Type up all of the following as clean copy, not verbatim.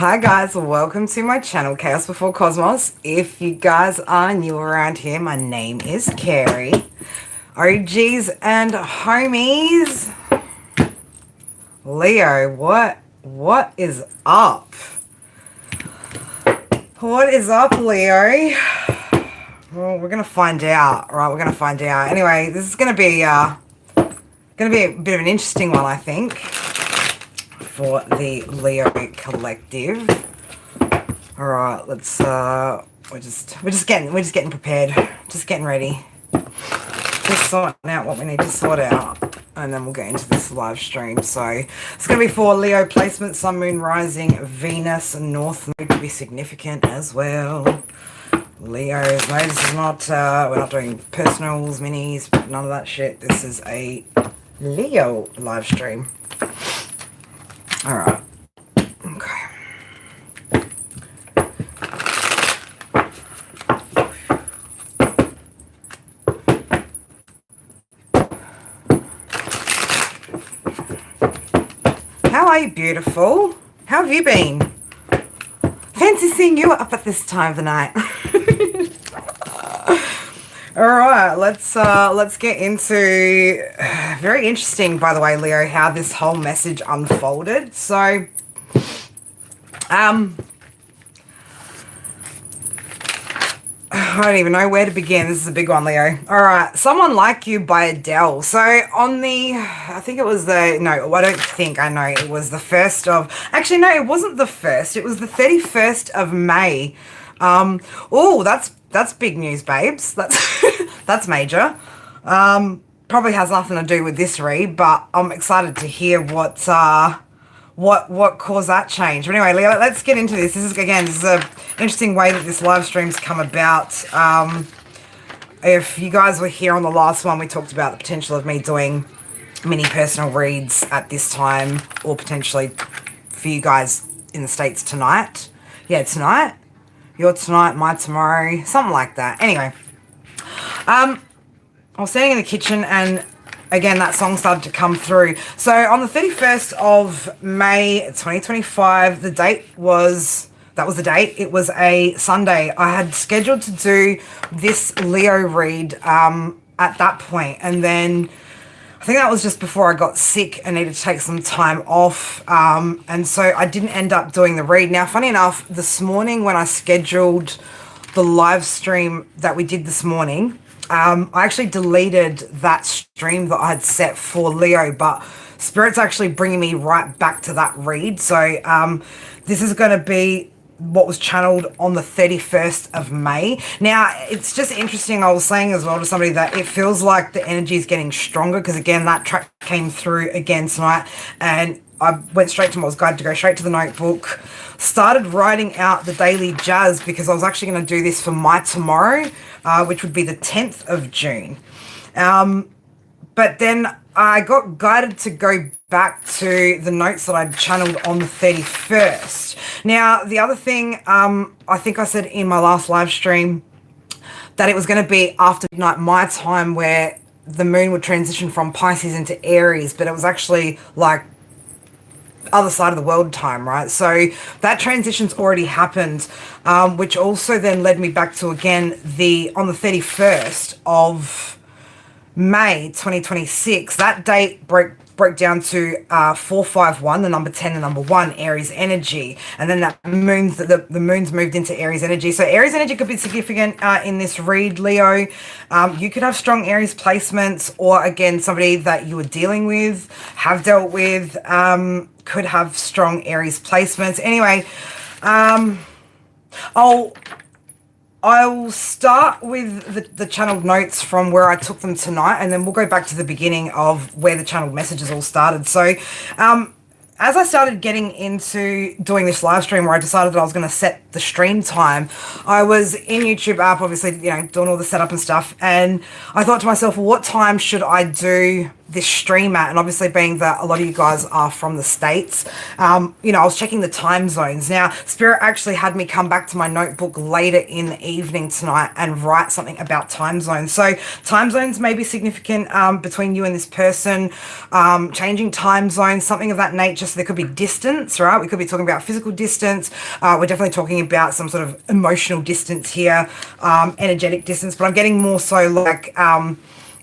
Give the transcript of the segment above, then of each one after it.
Hi guys, welcome to my channel, Chaos Before Cosmos. If you guys are new around here, my name is Carrie. OGs and homies. Leo, what is up? What is up, Leo? Well, we're gonna find out, right? We're gonna find out. Anyway, this is gonna be a bit of an interesting one, I think, for the Leo collective. All right, let's we're just getting prepared, just getting ready, just sorting out what we need to sort out, and then we'll get into this live stream. So it's going to be for Leo placement, Sun, Moon, Rising, Venus, and North Node to be significant as well. Leos, no, this is not we're not doing personals, minis, none of that shit. This is a Leo live stream. All right. Okay. How are you, beautiful? How have you been? Fancy seeing you up at this time of the night. All right, let's get into very interesting, by the way, Leo, how this whole message unfolded. So, I don't even know where to begin. This is a big one, Leo. All right, Someone Like You by Adele. So on the, I think it was the, no, I don't think, I know it was the 1st of, actually, no, it wasn't the 1st. It was the 31st of May. Oh, that's big news, babes. That's major. Probably has nothing to do with this read, but I'm excited to hear what caused that change. But anyway, Leo, let's get into this. This is an interesting way that this live stream's come about. If you guys were here on the last one, we talked about the potential of me doing mini personal reads at this time, or potentially for you guys in the States tonight. Yeah, tonight. Your tonight, my tomorrow, something like that. Anyway, I was standing in the kitchen and again, that song started to come through. So on the 31st of May, 2025, that was the date. It was a Sunday. I had scheduled to do this Leo read at that point, and then I think that was just before I got sick and needed to take some time off. And so I didn't end up doing the read. Now, funny enough, this morning when I scheduled the live stream that we did this morning, I actually deleted that stream that I had set for Leo, but Spirit's actually bringing me right back to that read. So this is going to be what was channeled on the 31st of May. Now, it's just interesting. I was saying as well to somebody that it feels like the energy is getting stronger because, again, that track came through again tonight, and I went straight to what I was guided to go straight to the notebook, started writing out the daily jazz because I was actually going to do this for my tomorrow, which would be the 10th of June. But then I got guided to go back to the notes that I'd channeled on the 31st. Now, the other thing, I think I said in my last live stream that it was going to be after midnight my time where the moon would transition from Pisces into Aries, but it was actually like other side of the world time, right? So that transition's already happened, which also then led me back to, again, on the 31st of May 2026, that date broke down to 451, the number 10, the number 1, Aries energy, and then that the moon's moved into Aries energy. So Aries energy could be significant in this read, Leo. You could have strong Aries placements, or again, somebody that you were dealing with, have dealt with, could have strong Aries placements. Anyway, I'll start with the channeled notes from where I took them tonight, and then we'll go back to the beginning of where the channeled messages all started. So as I started getting into doing this live stream where I decided that I was going to set the stream time, I was in YouTube app, obviously, you know, doing all the setup and stuff, and I thought to myself, well, what time should I do this stream at? And obviously, being that a lot of you guys are from the States, you know, I was checking the time zones. Now, Spirit actually had me come back to my notebook later in the evening tonight and write something about time zones. So time zones may be significant between you and this person, changing time zones, something of that nature. So there could be distance, right? We could be talking about physical distance. We're definitely talking about some sort of emotional distance here, energetic distance, but I'm getting more so like,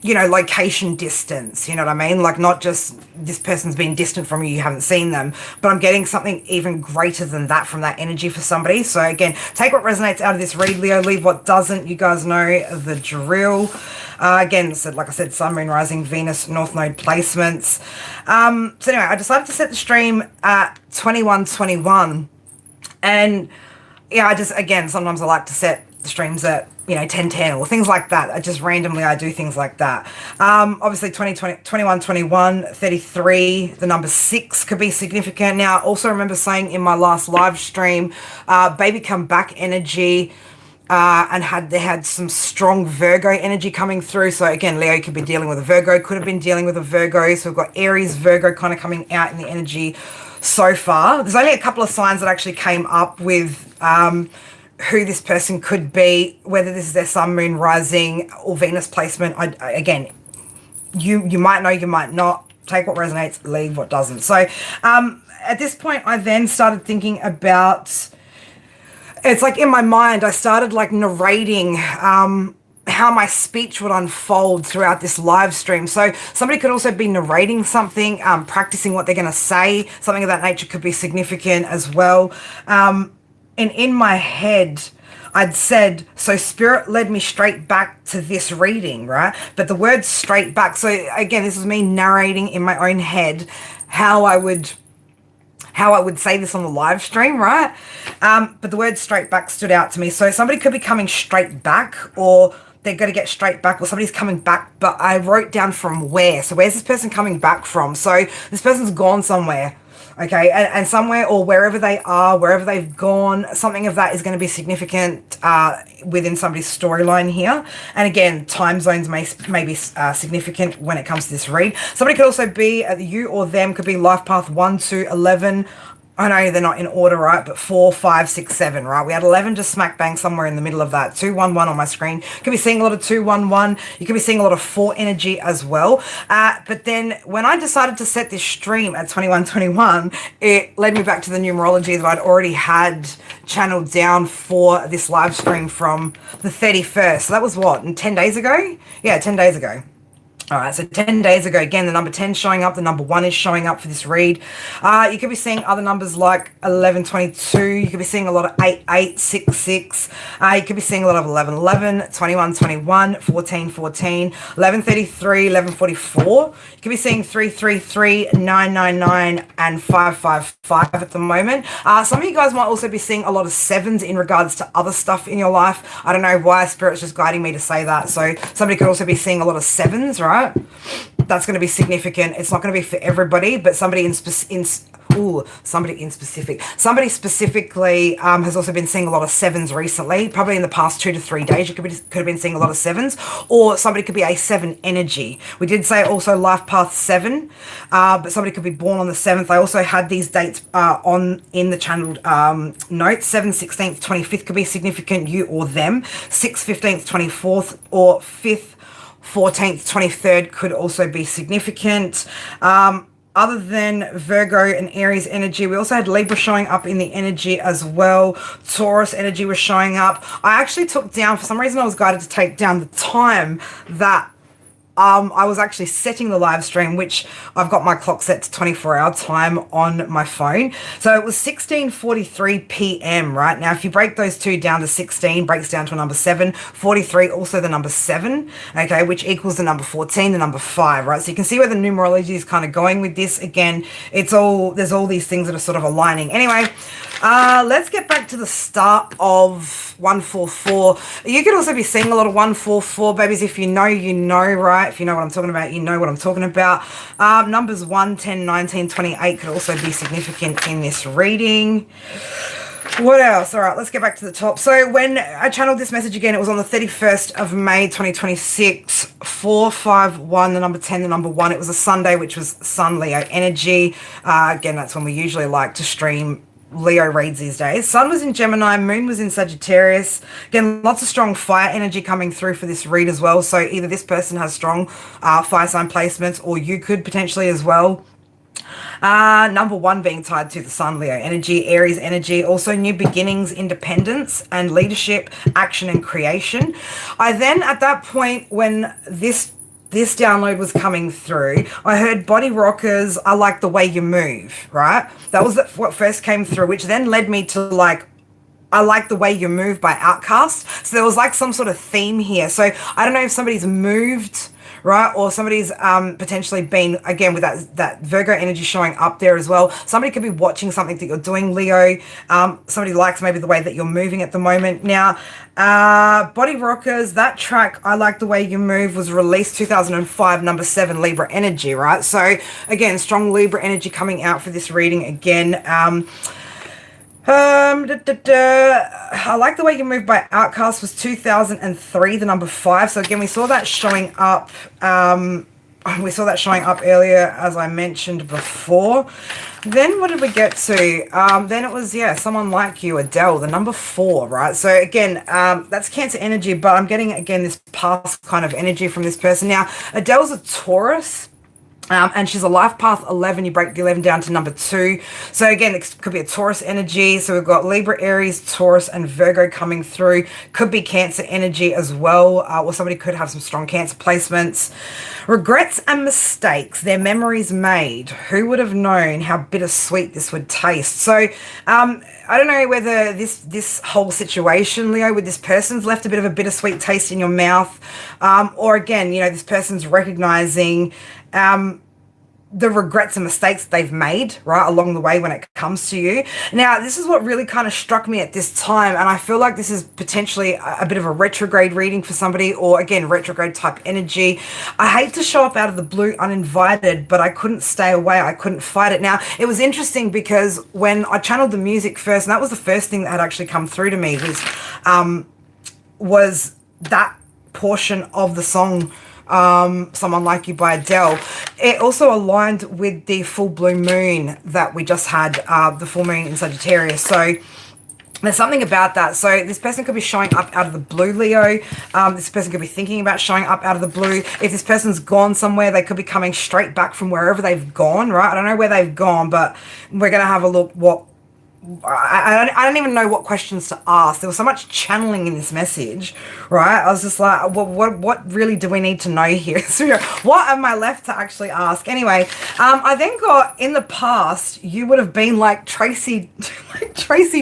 you know, location distance, you know what I mean? Like, not just this person's been distant from you, you haven't seen them, but I'm getting something even greater than that from that energy for somebody. So again, take what resonates out of this read, Leo, leave what doesn't. You guys know the drill. Again, so like I said, Sun, Moon, Rising, Venus, North Node placements. So anyway, I decided to set the stream at 21:21. And yeah, I just, again, sometimes I like to set the streams at, you know, 10:10 or things like that. I just randomly, I do things like that. Obviously 21:21, 33, the number 6 could be significant. Now, also remember saying in my last live stream, baby come back energy, and they had some strong Virgo energy coming through. So again, Leo could be dealing with a Virgo, could have been dealing with a Virgo. So we've got Aries, Virgo kind of coming out in the energy so far. There's only a couple of signs that actually came up with who this person could be, whether this is their Sun, Moon, Rising, or Venus placement. Again, you might know, you might not. Take what resonates, leave what doesn't. So at this point, I then started thinking about, it's like in my mind, I started like narrating how my speech would unfold throughout this live stream. So somebody could also be narrating something, practicing what they're going to say. Something of that nature could be significant as well. And in my head, I'd said, so Spirit led me straight back to this reading, right? But the word straight back, so again, this is me narrating in my own head how I would say this on the live stream, right? But the word straight back stood out to me. So somebody could be coming straight back, or they're going to get straight back, or somebody's coming back, but I wrote down from where. So where's this person coming back from? So this person's gone somewhere. Okay, and somewhere, or wherever they are, wherever they've gone, something of that is going to be significant within somebody's storyline here. And again, time zones may be significant when it comes to this read. Somebody could also be, you or them, could be life path 1 to 11. I know they're not in order, right? But 4, 5, 6, 7, right? We had 11 just smack bang somewhere in the middle of that. 211 on my screen. Could be seeing a lot of 211. You could be seeing a lot of 4 energy as well. But then when I decided to set this stream at 21:21, it led me back to the numerology that I'd already had channeled down for this live stream from the 31st. So that was what, 10 days ago? Yeah, 10 days ago. All right, so 10 days ago, again, the number 10 showing up, the number 1 is showing up for this read. You could be seeing other numbers like 1122. You could be seeing a lot of 8866. You could be seeing a lot of 1111, 2121, 1414, 1133, 1144. You could be seeing 333, 999, and 555 at the moment. Some of you guys might also be seeing a lot of 7s in regards to other stuff in your life. I don't know why Spirit's just guiding me to say that. So somebody could also be seeing a lot of 7s, right? That's going to be significant. It's not going to be for everybody, but somebody specifically has also been seeing a lot of 7s recently. Probably in the past 2 to 3 days, you could have been seeing a lot of 7s, or somebody could be a 7 energy. We did say also life path 7, but somebody could be born on the 7th. I also had these dates in the channeled notes. 7th, 16th, 25th could be significant, you or them. 6th, 15th, 24th, or 5th, 14th, 23rd could also be significant. Other than Virgo and Aries energy, we also had Libra showing up in the energy as well. Taurus energy was showing up. I actually took down, for some reason I was guided to take down the time that I was actually setting the live stream, which I've got my clock set to 24-hour time on my phone. So it was 16:43 p.m. right now. If you break those two down to 16, breaks down to a number 7. 43 also the number 7, okay, which equals the number 14, the number 5, right? So you can see where the numerology is kind of going with this. Again, there's all these things that are sort of aligning. Anyway, let's get back to the start of 144. You could also be seeing a lot of 144, babies. If you know, you know, right? If you know what I'm talking about, you know what I'm talking about. Numbers 1, 10, 19, 28 could also be significant in this reading. What else? All right, let's get back to the top. So when I channeled this message again, it was on the 31st of May, 2026, 451, the number 10, the number 1. It was a Sunday, which was Sun Leo energy. Again, that's when we usually like to stream Leo reads these days. Sun was in Gemini, Moon was in Sagittarius. Again, lots of strong fire energy coming through for this read as well. So either this person has strong fire sign placements, or you could potentially as well. Number 1 being tied to the Sun, Leo energy, Aries energy, also new beginnings, independence and leadership, action and creation. I then, at that point, when this download was coming through, I heard body rockers, I like the way you move, right? That was what first came through, which then led me to like, I like the way you move by Outcast. So there was like some sort of theme here. So I don't know if somebody's moved, right? Or somebody's potentially been, again, with that Virgo energy showing up there as well. Somebody could be watching something that you're doing, Leo. Somebody likes maybe the way that you're moving at the moment. Now, Body Rockers, that track, I Like the Way You Move, was released 2005, number 7, Libra energy, right? So again, strong Libra energy coming out for this reading again. I Like the Way You Move by Outcast was 2003, the number 5. So again, we saw that showing up. We saw that showing up earlier, as I mentioned before. Then what did we get to? Then it was, yeah, Someone Like You, Adele, the number 4, right? So again, that's Cancer energy, but I'm getting, again, this past kind of energy from this person. Now, Adele's a Taurus. And she's a life path 11. You break the 11 down to number 2. So again, it could be a Taurus energy. So we've got Libra, Aries, Taurus, and Virgo coming through. Could be Cancer energy as well. Or somebody could have some strong Cancer placements. Regrets and mistakes. Their memories made. Who would have known how bittersweet this would taste? So I don't know whether this whole situation, Leo, with this person's left a bit of a bittersweet taste in your mouth. Or again, you know, this person's recognizing the regrets and mistakes they've made, right, along the way when it comes to you. Now, this is what really kind of struck me at this time, and I feel like this is potentially a bit of a retrograde reading for somebody, or again, retrograde type energy. I hate to show up out of the blue uninvited, but I couldn't stay away. I couldn't fight it. Now, it was interesting because when I channeled the music first, and that was the first thing that had actually come through to me, was that portion of the song, Someone Like You by Adele. It also aligned with the full blue moon that we just had, the full moon in Sagittarius. So there's something about that. So this person could be showing up out of the blue, Leo. This person could be thinking about showing up out of the blue. If this person's gone somewhere, they could be coming straight back from wherever they've gone, right? I don't know where they've gone, but we're going to have a look what I don't even know what questions to ask. There was so much channeling in this message, right? I was just like, what really do we need to know here? So what am I left to actually ask? Anyway, I then got, in the past, you would have been like Tracy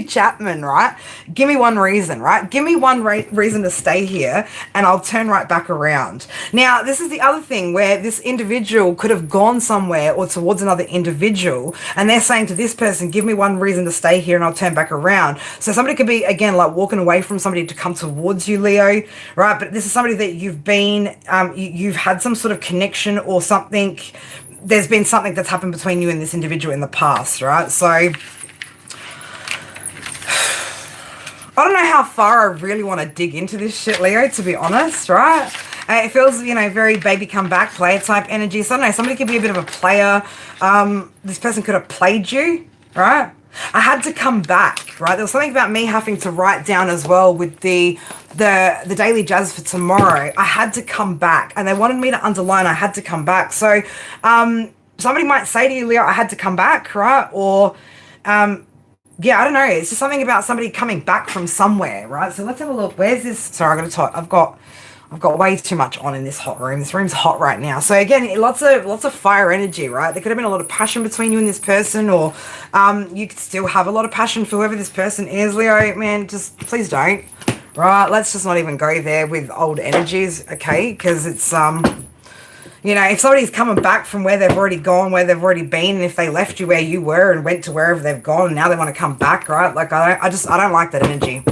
Chapman, right? Give me one reason, right? Give me one reason to stay here and I'll turn right back around. Now, this is the other thing where this individual could have gone somewhere or towards another individual, and they're saying to this person, give me one reason to stay here and I'll turn back around. So somebody could be, again, like walking away from somebody to come towards you, Leo, right? But this is somebody that you've been, you've had some sort of connection or something. There's been something that's happened between you and this individual in the past, right? So I don't know how far I really want to dig into this shit, Leo, to be honest, right? It feels, you know, very baby come back player type energy. So I don't know, somebody could be a bit of a player. This person could have played you, right? I had to come back, right? There was something about me having to write down as well with the daily jazz for tomorrow. I had to come back, and they wanted me to underline I had to come back. So somebody might say to you, Leo, I had to come back, right? Or yeah, I don't know. It's just something about somebody coming back from somewhere, right? So let's have a look. Where's this? Sorry, I'm going to talk. I've got way too much on in this hot room. This room's hot right now. So again, lots of fire energy, right? There could have been a lot of passion between you and this person, or you could still have a lot of passion for whoever this person is, Leo. Man, just please don't. Right? Let's just not even go there with old energies, okay? Because it's you know, if somebody's coming back from where they've already gone, where they've already been, and if they left you where you were and went to wherever they've gone, and now they want to come back, right? Like I don't like that energy.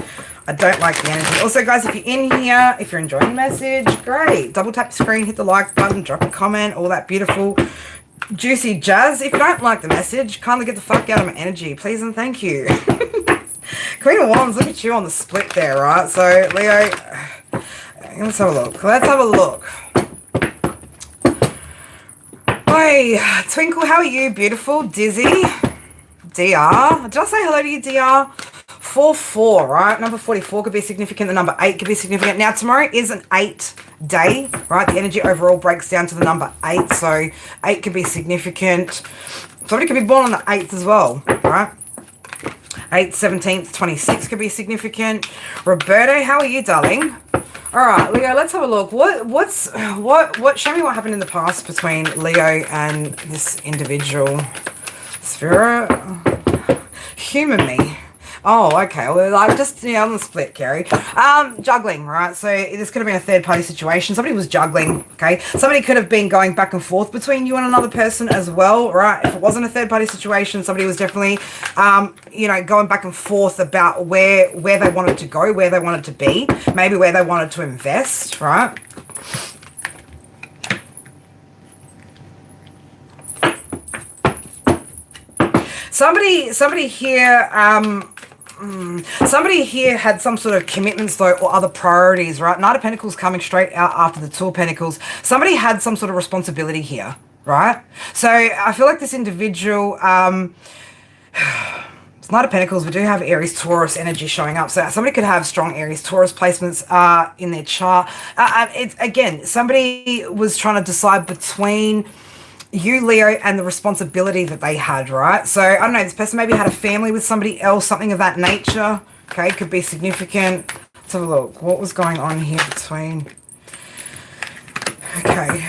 I don't like the energy. Also, guys, if you're in here, if you're enjoying the message, great. Double tap the screen, hit the like button, drop a comment, all that beautiful, juicy jazz. If you don't like the message, kindly get the fuck out of my energy, please and thank you. Queen of Wands, look at you on the split there, right? So, Leo, let's have a look. Let's have a look. Hi, Twinkle, how are you? Beautiful. Dizzy. DR. Did I say hello to you, DR? 4-4, right? Number 44 could be significant. The number 8 could be significant. Now, tomorrow is an 8-day, right? The energy overall breaks down to the number 8. So, 8 could be significant. Somebody could be born on the 8th as well, right? 8th, 17th, 26th could be significant. Roberto, how are you, darling? All right, Leo, let's have a look. What, show me what happened in the past between Leo and this individual. Spirit, humor me. Oh, okay. Well, like just, on the split, Carrie. Juggling, right? So this could have been a third-party situation. Somebody was juggling, okay? Somebody could have been going back and forth between you and another person as well, right? If it wasn't a third-party situation, somebody was definitely, going back and forth about where they wanted to go, where they wanted to be, maybe where they wanted to invest, right? Somebody here, somebody here had some sort of commitments though, or other priorities, right? Knight of Pentacles coming straight out after the Two of Pentacles. Somebody had some sort of responsibility here, right? So I feel like this individual, it's Knight of Pentacles. We do have Aries, Taurus energy showing up. So somebody could have strong Aries, Taurus placements in their chart. Again, somebody was trying to decide between you, Leo, and the responsibility that they had, right? So, I don't know, this person maybe had a family with somebody else, something of that nature, okay? Could be significant. Let's have a look. What was going on here between... Okay.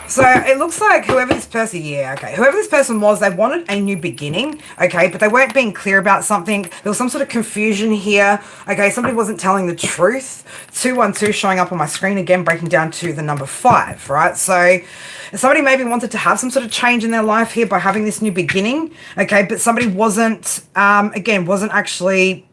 So, it looks like whoever this person... Yeah, okay. Whoever this person was, they wanted a new beginning, okay? But they weren't being clear about something. There was some sort of confusion here, okay? Somebody wasn't telling the truth. 212 showing up on my screen again, breaking down to the number 5, right? So... somebody maybe wanted to have some sort of change in their life here by having this new beginning, okay? But somebody wasn't, wasn't actually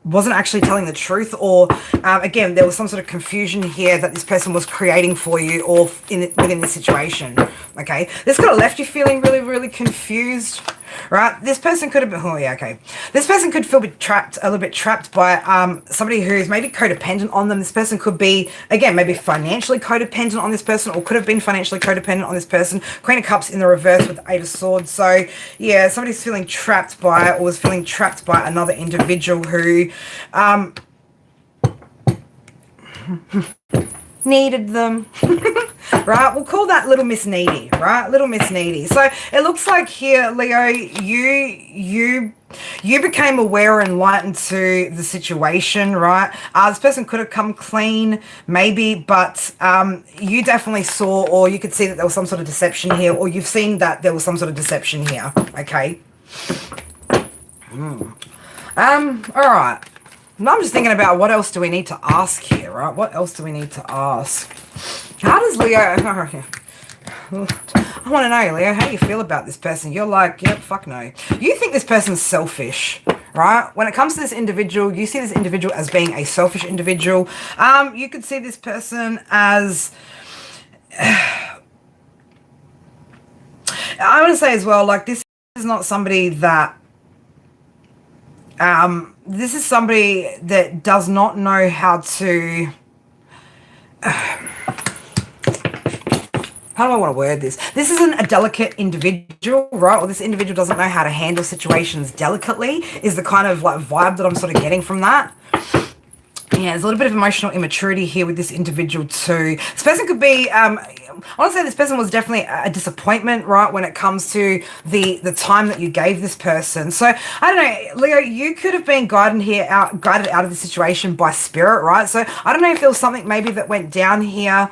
telling the truth, or again, there was some sort of confusion here that this person was creating for you, or within this situation, okay? This could have left you feeling really, really confused, right? This person could have been, oh yeah, okay. This person could feel a little bit trapped by somebody who's maybe codependent on them. This person could be, again, maybe financially codependent on this person, or could have been financially codependent on this person. Queen of Cups in the reverse with the 8 of Swords. So yeah, somebody's feeling trapped by, or was feeling trapped by another individual who needed them. Right, we'll call that Little Miss Needy, right? Little Miss Needy. So it looks like here, Leo, you became aware and enlightened to the situation, right? This person could have come clean, maybe, but you definitely saw, or you could see that there was some sort of deception here, or you've seen that there was some sort of deception here, okay? All right. Now I'm just thinking about what else do we need to ask here, right? What else do we need to ask? How does Leo... I want to know, Leo, how do you feel about this person? You're like, yep, fuck no. You think this person's selfish, right? When it comes to this individual, you see this individual as being a selfish individual. You could see this person as... I want to say as well, like, this is not somebody that... this is somebody that does not know how to... how do I want to word this? This isn't a delicate individual, right? Or this individual doesn't know how to handle situations delicately, is the kind of like vibe that I'm sort of getting from that. Yeah, there's a little bit of emotional immaturity here with this individual too. This person could be, I want to say this person was definitely a disappointment, right, when it comes to the time that you gave this person. So, I don't know, Leo, you could have been guided out of the situation by spirit, right? So, I don't know if there was something maybe that went down here,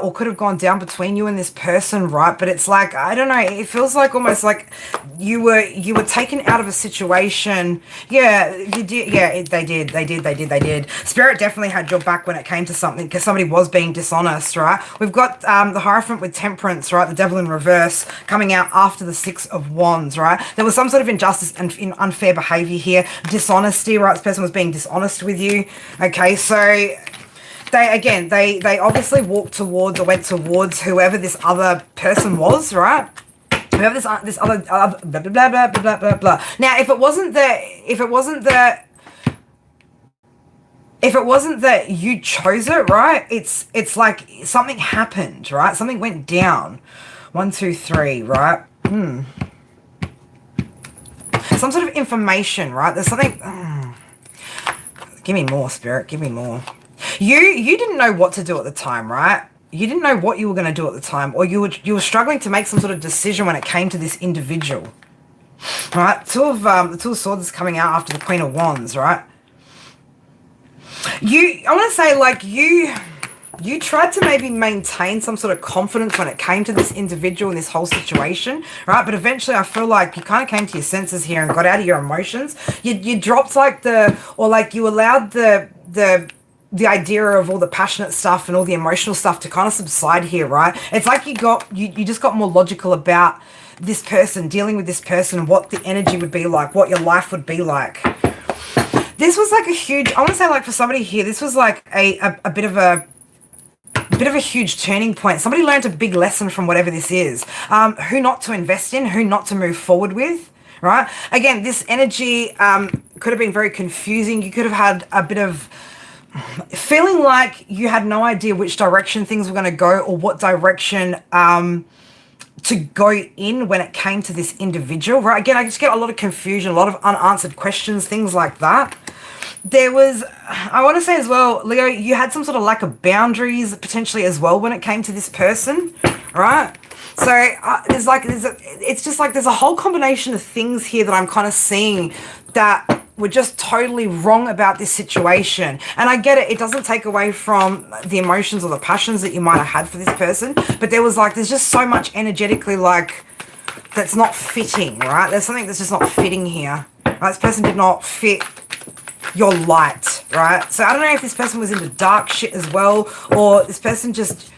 or could have gone down between you and this person, right? But it's like, I don't know, it feels like almost like you were taken out of a situation. Yeah, you did. Yeah, they did. Spirit definitely had your back when it came to something, because somebody was being dishonest, right? We've got the Hierophant with Temperance, right? The Devil in reverse coming out after the 6 of Wands, right? There was some sort of injustice and unfair behavior here, dishonesty, right? This person was being dishonest with you. Okay, so they obviously went towards whoever this other person was, right? Whoever this other blah blah blah blah blah blah blah blah. Now, if it wasn't the if it wasn't that you chose it, right? It's like something happened, right? Something went down. 1, 2, 3, right? Some sort of information, right? There's something. Give me more, Spirit. Give me more. You didn't know what to do at the time, right? You didn't know what you were going to do at the time, or you were struggling to make some sort of decision when it came to this individual, right? The Two of Swords is coming out after the Queen of Wands, right? I want to say, like, you tried to maybe maintain some sort of confidence when it came to this individual in this whole situation, right? But eventually I feel like you kind of came to your senses here and got out of your emotions. You dropped you allowed the idea of all the passionate stuff and all the emotional stuff to kind of subside here, right? It's like you just got more logical about this person, dealing with this person, what the energy would be like, what your life would be like. This was like a huge, I want to say, like, for somebody here, this was like a bit of a huge turning point. Somebody learned a big lesson from whatever this is. Who not to invest in, who not to move forward with, right? Again, this energy could have been very confusing. You could have had a bit of feeling like you had no idea which direction things were going to go, or what direction to go in when it came to this individual, right? Again, I just get a lot of confusion, a lot of unanswered questions, things like that. There was, I want to say as well, Leo, you had some sort of lack of boundaries potentially as well when it came to this person, right? So it's just like there's a whole combination of things here that I'm kind of seeing that were just totally wrong about this situation. And I get it, it doesn't take away from the emotions or the passions that you might have had for this person, but there's just so much energetically, like, that's not fitting, right? There's something that's just not fitting here, right? This person did not fit your light, right? So I don't know if this person was into dark shit as well, or this person just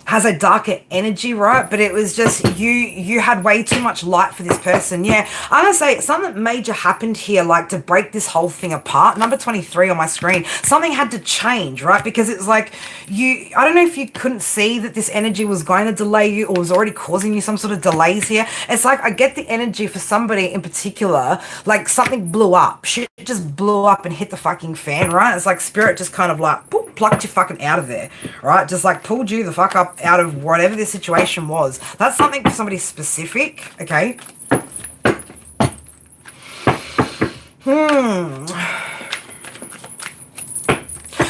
has a darker energy, right? But it was just you had way too much light for this person. Yeah, I'm gonna say something major happened here, like, to break this whole thing apart. Number 23 on my screen, something had to change, right? Because it's like I don't know if you couldn't see that this energy was going to delay you, or was already causing you some sort of delays here. It's like I get the energy for somebody in particular, like something blew up, shit just blew up and hit the fucking fan, right? It's like Spirit just kind of like boop, plucked you fucking out of there, right? Just like pulled you the fuck up out of whatever this situation was. That's something for somebody specific, okay?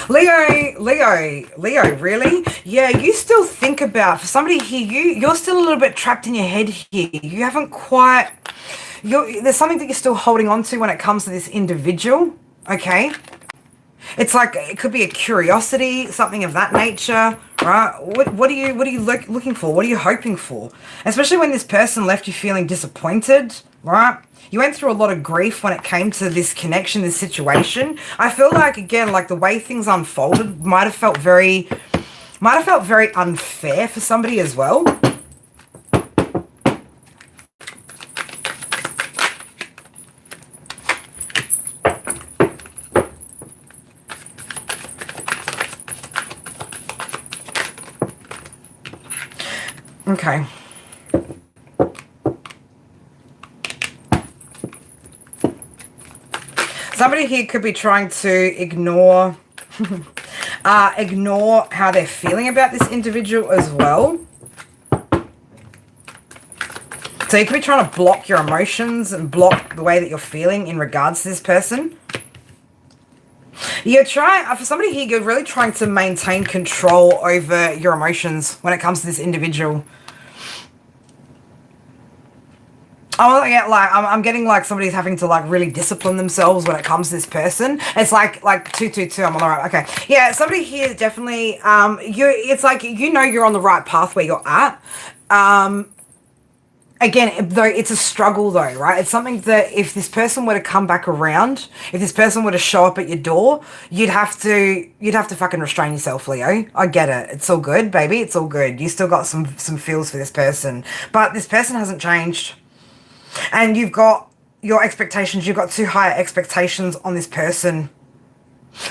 Leo, really? Yeah, you still think about, for somebody here, you're still a little bit trapped in your head here. You haven't quite, there's something that you're still holding on to when it comes to this individual, okay? It's like, it could be a curiosity, something of that nature, right? What are you looking for? What are you hoping for? Especially when this person left you feeling disappointed, right? You went through a lot of grief when it came to this connection, this situation. I feel like, again, like the way things unfolded might have felt very unfair for somebody as well. Okay. Somebody here could be trying to ignore how they're feeling about this individual as well. So you could be trying to block your emotions and block the way that you're feeling in regards to this person. You're trying, for somebody here, you're really trying to maintain control over your emotions when it comes to this individual. I'm getting like somebody's having to like really discipline themselves when it comes to this person. It's like 222. I'm on the right. Okay, yeah. Somebody here definitely. It's like you're on the right path where you're at. Again, though, it's a struggle though, right? It's something that if this person were to come back around, if this person were to show up at your door, you'd have to fucking restrain yourself, Leo. I get it. It's all good, baby. It's all good. You still got some feels for this person, but this person hasn't changed. And you've got your expectations, you've got too high expectations on this person.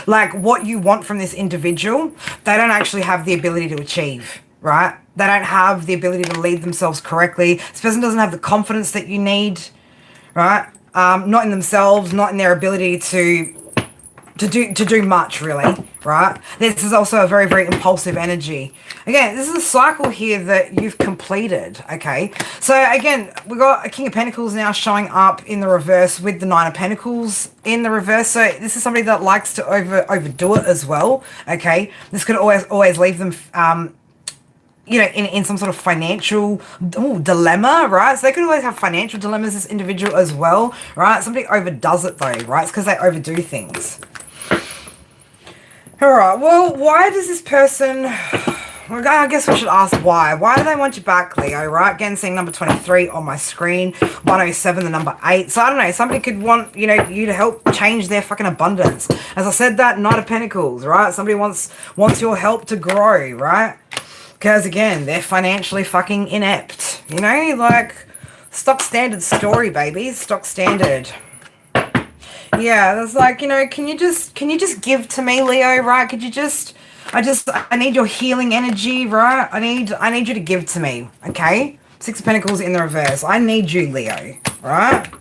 Like what you want from this individual, they don't actually have the ability to achieve, right? They don't have the ability to lead themselves correctly. This person doesn't have the confidence that you need, right? Not in themselves, not in their ability to do much, really, right? This is also a very, very impulsive energy. Again, this is a cycle here that you've completed, okay? So again, we've got a King of Pentacles now showing up in the reverse with the Nine of Pentacles in the reverse. So this is somebody that likes to overdo it as well, okay? This could always leave them you know, in some sort of financial dilemma, right? So they could always have financial dilemmas, this individual as well, right? Somebody overdoes it though, right? It's because they overdo things. All right, well, why does this person... Well, I guess we should ask why. Why do they want you back, Leo, right? Again, seeing number 23 on my screen, 107, the number 8. So I don't know, somebody could want, you know, you to help change their fucking abundance. As I said, that Knight of Pentacles, right? Somebody wants your help to grow, right? Because, again, they're financially fucking inept. You know, like, stock standard story, babies. Stock standard. Yeah, there's like, you know, can you just give to me, Leo, right? Could you just... I need your healing energy, right? I need you to give to me, okay? Six of Pentacles in the reverse. I need you, Leo, right?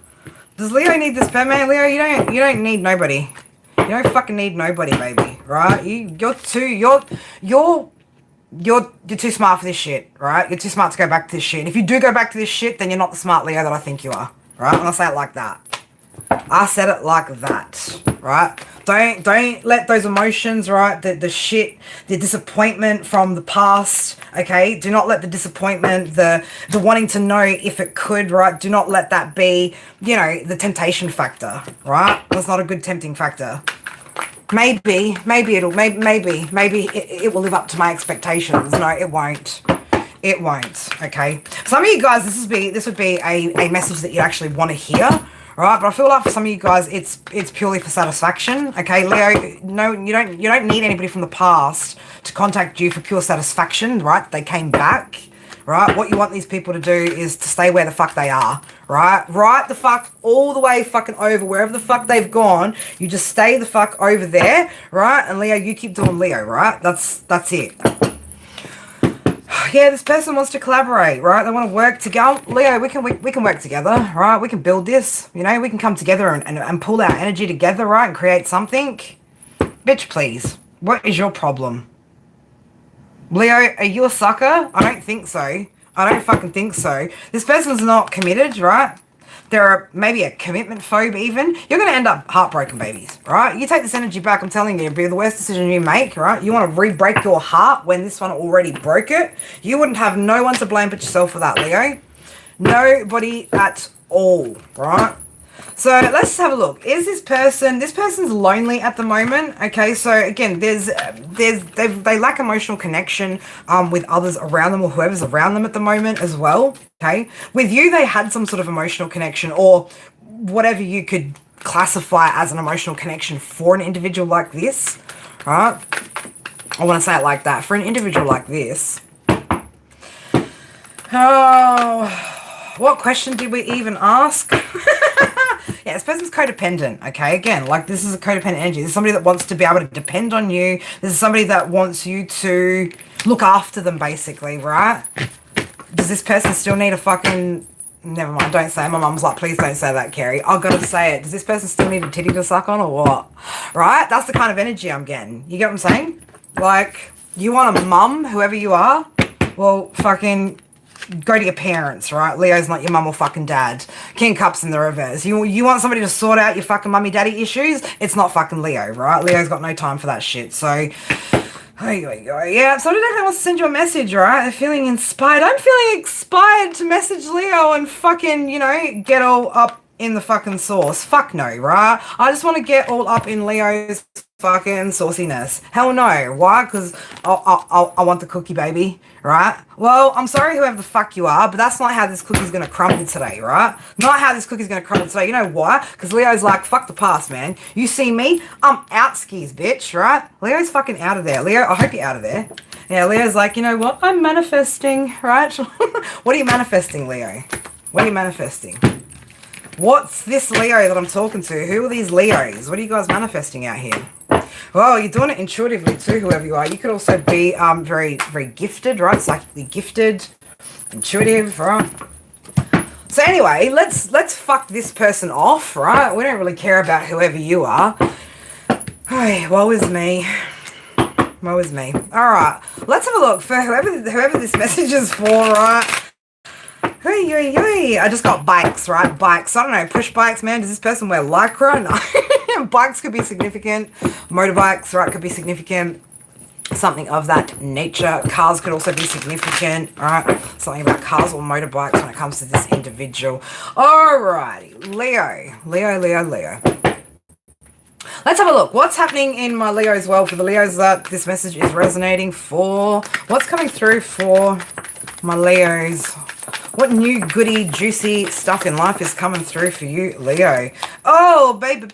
Does Leo need this pet, man? Leo, you don't need nobody. You don't fucking need nobody, baby, right? You're too smart for this shit, right? You're too smart to go back to this shit. And if you do go back to this shit, then you're not the smart Leo that I think you are, right? And I say it like that. I said it like that, right? Don't let those emotions, right, the shit, the disappointment from the past, okay? Do not let the disappointment, the wanting to know if it could, right? Do not let that be, you know, the temptation factor, right? That's not a good tempting factor. Maybe it will live up to my expectations. No, it won't. It won't, okay? Some of you guys, this would be a message that you actually want to hear. Right, but I feel like for some of you guys, it's purely for satisfaction. Okay, Leo, no, you don't need anybody from the past to contact you for pure satisfaction, right? They came back, right? What you want these people to do is to stay where the fuck they are, right? Right the fuck all the way fucking over, wherever the fuck they've gone. You just stay the fuck over there, right? And Leo, you keep doing Leo, right? That's it. Yeah, this person wants to collaborate, right? They want to work together. Leo, we can work together, right? We can build this, you know? We can come together and pull our energy together, right? And create something. Bitch, please. What is your problem? Leo, are you a sucker? I don't think so. I don't fucking think so. This person's not committed, right? They're maybe a commitment phobe even. You're going to end up heartbroken, babies, right? You take this energy back, I'm telling you, it'll be the worst decision you make, right? You want to re-break your heart when this one already broke it. You wouldn't have no one to blame but yourself for that, Leo. Nobody at all, right? So let's have a look. Is this person's lonely at the moment? Okay, so again, they lack emotional connection with others around them or whoever's around them at the moment as well. Okay, with you, they had some sort of emotional connection or whatever you could classify as an emotional connection for an individual like this, right? I want to say it like that. For an individual like this. Oh, what question did we even ask? Yeah, this person's codependent, okay? Again, like this is a codependent energy. This is somebody that wants to be able to depend on you. This is somebody that wants you to look after them, basically, right? Does this person still need a fucking... Never mind, don't say it. My mum's like, please don't say that, Carrie. I've got to say it. Does this person still need a titty to suck on or what? Right? That's the kind of energy I'm getting. You get what I'm saying? Like, you want a mum, whoever you are? Well, fucking... go to your parents, right? Leo's not your mum or fucking dad. King of Cups in the reverse. You want somebody to sort out your fucking mummy daddy issues? It's not fucking Leo, right? Leo's got no time for that shit. So, there you go. Yeah, so I wants to send you a message, right? They're feeling inspired. I'm feeling inspired to message Leo and fucking, you know, get all up in the fucking sauce. Fuck no, right? I just want to get all up in Leo's fucking sauciness. Hell no. Why? Because I want the cookie, baby, right? Well, I'm sorry whoever the fuck you are, but that's not how this cookie's going to crumble today, right? Not how this cookie's going to crumble today. You know why? Because Leo's like, fuck the past, man. You see me? I'm out skis, bitch, right? Leo's fucking out of there. Leo, I hope you're out of there. Yeah, Leo's like, you know what? I'm manifesting, right? What are you manifesting, Leo? What are you manifesting? What's this Leo that I'm talking to? Who are these Leos? What are you guys manifesting out here? Well, you're doing it intuitively too, whoever you are. You could also be very, very gifted, right? Psychically gifted, intuitive, right? So anyway, let's fuck this person off, right? We don't really care about whoever you are. Hey, woe is me. Woe is me. All right, let's have a look for whoever this message is for, right? Hey, I just got bikes, right? Bikes. I don't know, push bikes, man. Does this person wear lycra? No. Bikes could be significant. Motorbikes, right, could be significant. Something of that nature. Cars could also be significant, right? Something about cars or motorbikes when it comes to this individual. Alrighty, Leo. Let's have a look. What's happening in my Leo as well for the Leos that this message is resonating for? What's coming through for my Leos? What new goody, juicy stuff in life is coming through for you, Leo? Oh, baby.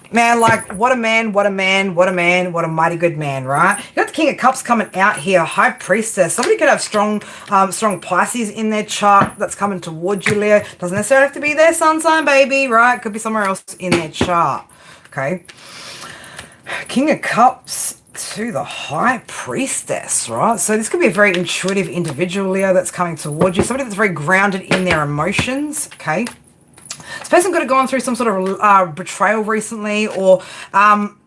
Man, like, what a man, what a mighty good man, right? You got the King of Cups coming out here, High Priestess. Somebody could have strong Pisces in their chart that's coming towards you, Leo. Doesn't necessarily have to be their sun sign, baby, right? Could be somewhere else in their chart, okay? King of Cups to the High Priestess, right? So this could be a very intuitive individual, Leo, that's coming towards you. Somebody that's very grounded in their emotions, okay? This person could have gone through some sort of betrayal recently, or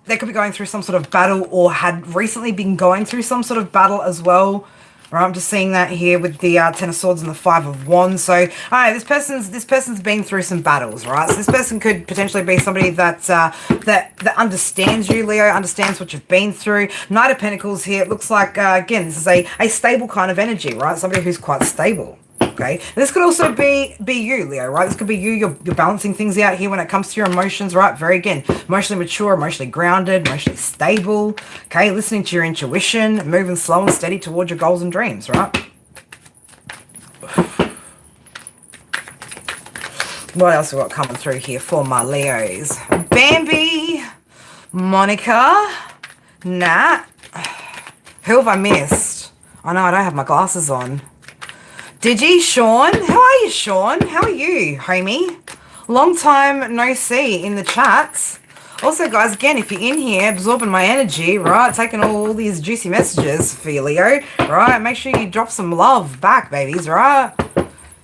they could be going through some sort of battle, or had recently been going through some sort of battle as well. Right, I'm just seeing that here with the Ten of Swords and the Five of Wands. So, all right, this person's been through some battles, right? So this person could potentially be somebody that that understands you, Leo, understands what you've been through. Knight of Pentacles here. It looks like again, this is a stable kind of energy, right? Somebody who's quite stable. Okay, this could also be you, Leo, right? This could be you. You're balancing things out here when it comes to your emotions, right? Very, again, emotionally mature, emotionally grounded, emotionally stable. Okay, listening to your intuition, moving slow and steady towards your goals and dreams, right? What else we got coming through here for my Leos? Bambi, Monica, Nat. Who have I missed? Oh no, I don't have my glasses on. Digi, Sean. How are you, Sean? How are you, homie? Long time no see in the chats. Also, guys, again, if you're in here absorbing my energy, right, taking all these juicy messages for you, Leo, right, make sure you drop some love back, babies, right?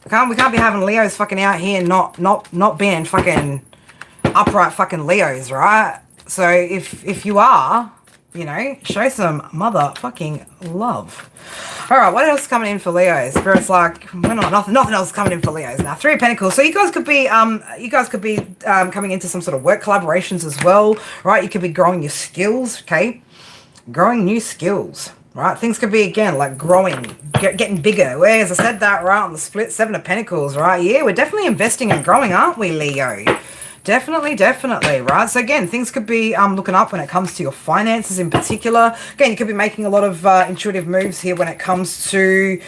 We can't be having Leos fucking out here not being fucking upright fucking Leos, right? So if you are, you know, show some motherfucking love. All right, what else is coming in for Leos? Spirit's like, we're not, nothing else is coming in for Leos now. Three of Pentacles. So you guys could be coming into some sort of work collaborations as well, right? You could be growing your skills, okay? Growing new skills, right? Things could be, again, like growing, getting bigger. Whereas I said that, right, on the split, Seven of Pentacles, right? Yeah, we're definitely investing and growing, aren't we, Leo? Definitely, right? So again, things could be looking up when it comes to your finances in particular. Again, you could be making a lot of intuitive moves here when it comes to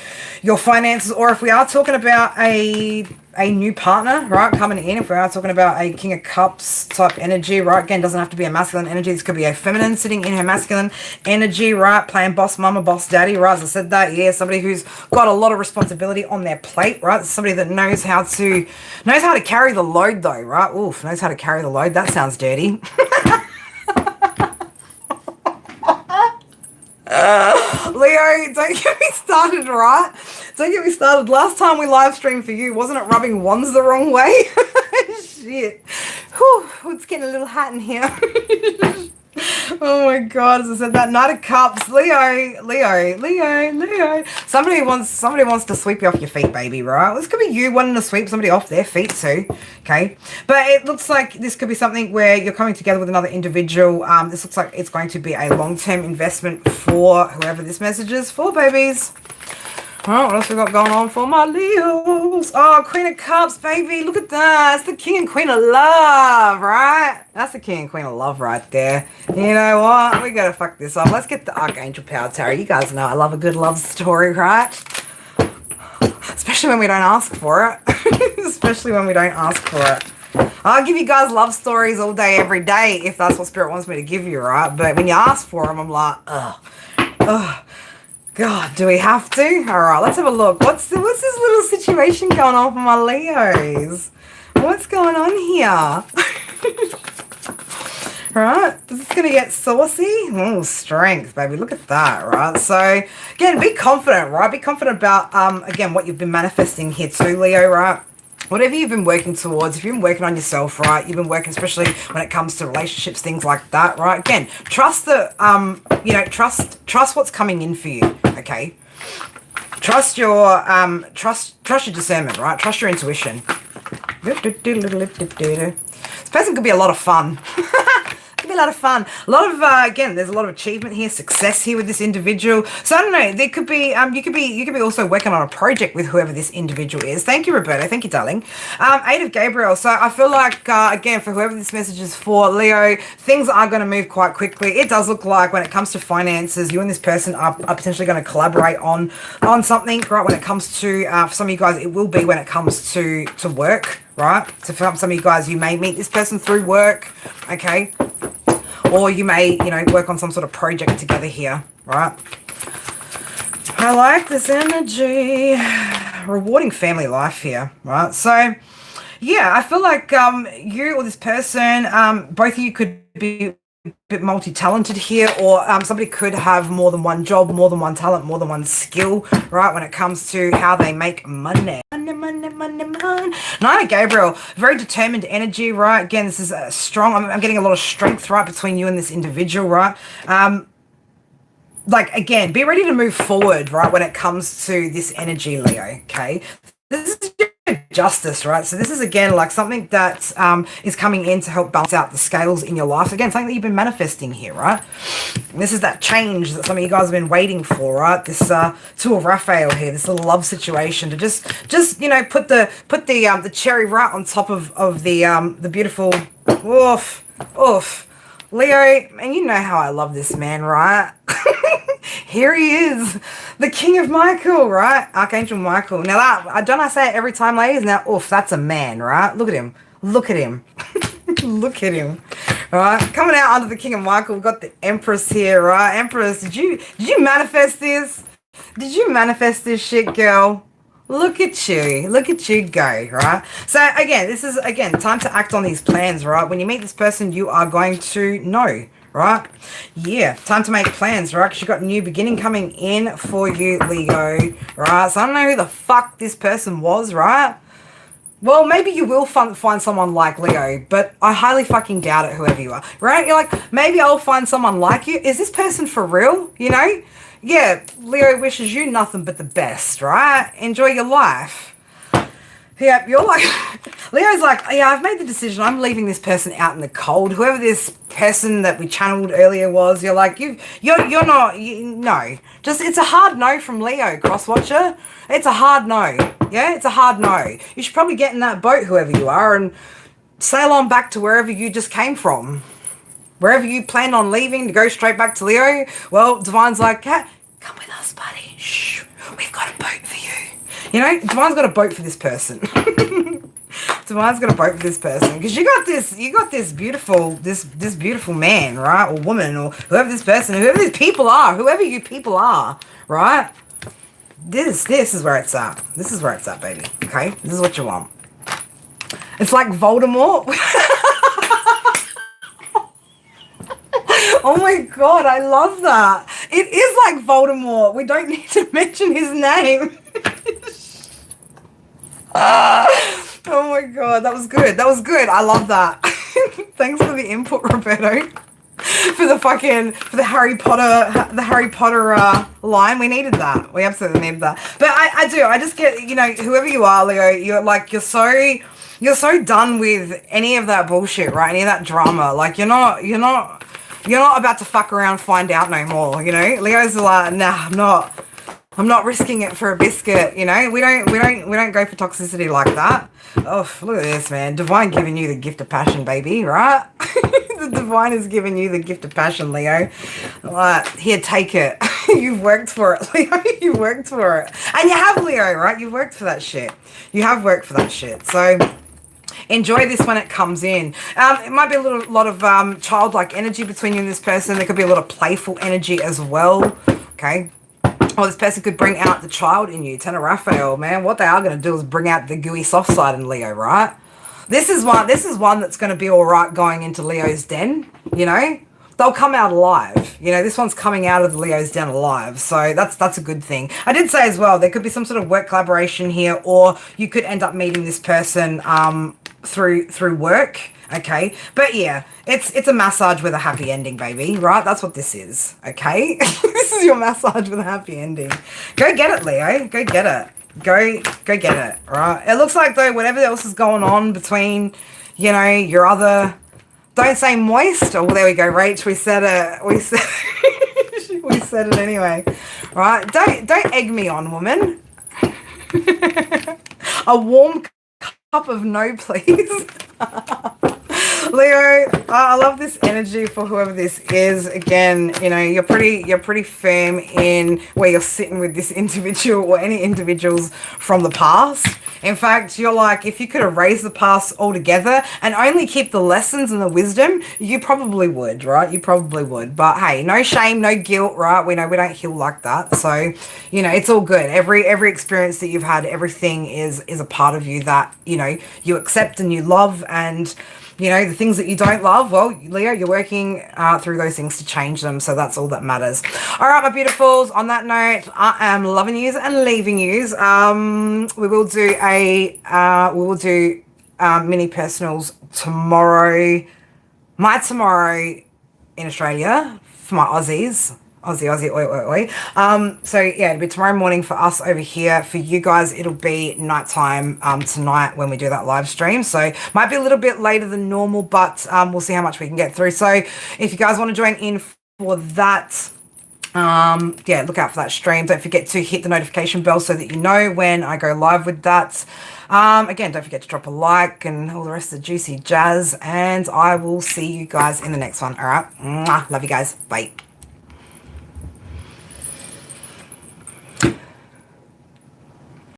your finances, or if we are talking about a new partner, right, coming in, if we are talking about a King of Cups type energy, right, again, doesn't have to be a masculine energy. This could be a feminine sitting in her masculine energy, right, playing boss mama, boss daddy, right, as I said that, yeah, somebody who's got a lot of responsibility on their plate, right, somebody that knows how to carry the load, though, right, oof, knows how to carry the load. That sounds dirty. Leo, don't get me started, right? Don't get me started. Last time we live streamed for you, wasn't it rubbing wands the wrong way? Shit. Whew, it's getting a little hot in here. Oh my god, as I said that, Knight of Cups, Leo. Somebody wants to sweep you off your feet, baby, right? This could be you wanting to sweep somebody off their feet too, okay? But it looks like this could be something where you're coming together with another individual. This looks like it's going to be a long-term investment for whoever this message is for, babies. All right, what else we got going on for my Leos? Oh, Queen of Cups, baby. Look at that. It's the King and Queen of Love, right? That's the King and Queen of Love right there. You know what? We got to fuck this up. Let's get the Archangel Power Tarot. You guys know I love a good love story, right? Especially when we don't ask for it. Especially when we don't ask for it. I'll give you guys love stories all day, every day, if that's what Spirit wants me to give you, right? But when you ask for them, I'm like, ugh. God, do we have to? All right, let's have a look. What's this little situation going on for my Leos? What's going on here? Right, this is going to get saucy. Oh, strength, baby. Look at that, right? So, again, be confident, right? Be confident about, again, what you've been manifesting here too, Leo, right? whatever you've been working towards, if you've been working on yourself, right, you've been working, especially when it comes to relationships, things like that, right? Again, trust the, trust what's coming in for you, okay? Trust your, trust your discernment, right? Trust your intuition. This person could be a lot of fun. Be a lot of fun. A lot of again, there's a lot of achievement here, success here with this individual. So I don't know. There could be you could be also working on a project with whoever this individual is. Thank you, Roberto. Thank you, darling. Eight of Gabriel. So I feel like again, for whoever this message is for, Leo, things are going to move quite quickly. It does look like when it comes to finances, you and this person are potentially going to collaborate on something, right? When it comes to for some of you guys, it will be when it comes to work, right? So for some of you guys, you may meet this person through work, okay? Or you may, work on some sort of project together here, right? I like this energy. Rewarding family life here, right? So, yeah, I feel like you or this person, both of you could be a bit multi-talented here, or somebody could have more than one job, more than one talent, more than one skill, right, when it comes to how they make money. Nine of Gabriel, very determined energy, right? Again, this is a strong, I'm getting a lot of strength, right, between you and this individual, right? Like, again, be ready to move forward, right, when it comes to this energy, Leo, okay? This is justice, right? So this is, again, like something that is coming in to help balance out the scales in your life. Again, something that you've been manifesting here, right? And this is that change that some of you guys have been waiting for, right? This Two of Raphael here, this little love situation to just put the cherry right on top of the beautiful Leo, and you know how I love this man, right? Here he is, the King of Michael, right? Archangel Michael. Now that, don't I say it every time, ladies? Now, that's a man, right? Look at him. Look at him. Look at him. Right? Coming out under the King of Michael, we've got the Empress here, right? Empress, did you manifest this? Did you manifest this shit, girl? Look at you. Look at you go, right? So, again, this is, time to act on these plans, right? When you meet this person, you are going to know, right? Yeah, time to make plans, right? Because you've got a new beginning coming in for you, Leo, right? So, I don't know who the fuck this person was, right? Well, maybe you will find someone like Leo, but I highly fucking doubt it, whoever you are, right? You're like, maybe I'll find someone like you. Is this person for real, Yeah, Leo wishes you nothing but the best, right? Enjoy your life. Yeah, you're like, Leo's like, yeah, I've made the decision. I'm leaving this person out in the cold. Whoever this person that we channeled earlier was, you're like, you're not, no. Just, it's a hard no from Leo, Crosswatcher. It's a hard no. Yeah, it's a hard no. You should probably get in that boat, whoever you are, and sail on back to wherever you just came from. Wherever you planned on leaving to go straight back to Leo, well, Divine's like, Kat, come with us, buddy. Shh, we've got a boat for you. Divine's got a boat for this person. Divine's got a boat for this person because you got this beautiful man, right, or woman, or whoever this person, whoever these people are, whoever you people are, right? This is where it's at. This is where it's at, baby. Okay, this is what you want. It's like Voldemort. Oh my god, I love that. It is like Voldemort. We don't need to mention his name. Oh my god, that was good. That was good. I love that. Thanks for the input, Roberto. For the Harry Potter line. We needed that. We absolutely needed that. But I just get, whoever you are, Leo, you're so done with any of that bullshit, right? Any of that drama. Like you're not about to fuck around, find out no more, Leo's like, nah, I'm not risking it for a biscuit, we don't go for toxicity like that. Oh, look at this, man. Divine giving you the gift of passion, baby, right? The Divine is giving you the gift of passion, Leo. Like, here, take it. You've worked for it, Leo. You've worked for it. And you have, Leo, right? You've worked for that shit. You have worked for that shit. So enjoy this when it comes in. It might be a lot of childlike energy between you and this person. There could be a lot of playful energy as well. Okay. Or this person could bring out the child in you. Ten of Raphael, man. What they are going to do is bring out the gooey soft side in Leo, right? This is one that's going to be all right going into Leo's den, they'll come out alive. You know, this one's coming out of the Leos down alive. So that's a good thing. I did say as well, there could be some sort of work collaboration here, or you could end up meeting this person through work. Okay, but yeah, it's a massage with a happy ending, baby, right? That's what this is, okay? This is your massage with a happy ending. Go get it, Leo. Go get it. Go get it, right? It looks like, though, whatever else is going on between, you know, your other... Don't say moist. Oh, well, there we go, Rach. We said it. We said we said it anyway, right? Don't egg me on, woman. A warm cup of no, please. Leo, I love this energy for whoever this is. Again, you know, you're pretty firm in where you're sitting with this individual or any individuals from the past. In fact, you're like, if you could erase the past altogether and only keep the lessons and the wisdom, you probably would, right? You probably would. But hey, no shame, no guilt, right? We know we don't heal like that. So, you know, it's all good. Every experience that you've had, everything is a part of you that, you know, you accept and you love. And you know, the things that you don't love, well, Leo, you're working through those things to change them. So that's all that matters. All right, my beautifuls, on that note, I am loving yous and leaving yous. We will do mini personals tomorrow. Tomorrow in Australia for my Aussies. Aussie, oi, oi, oi. So yeah, it'll be tomorrow morning for us over here. For you guys, it'll be nighttime tonight when we do that live stream. So might be a little bit later than normal, but we'll see how much we can get through. So if you guys want to join in for that, yeah, look out for that stream. Don't forget to hit the notification bell so that you know when I go live with that. Again, don't forget to drop a like and all the rest of the juicy jazz. And I will see you guys in the next one. All right. Mwah. Love you guys. Bye.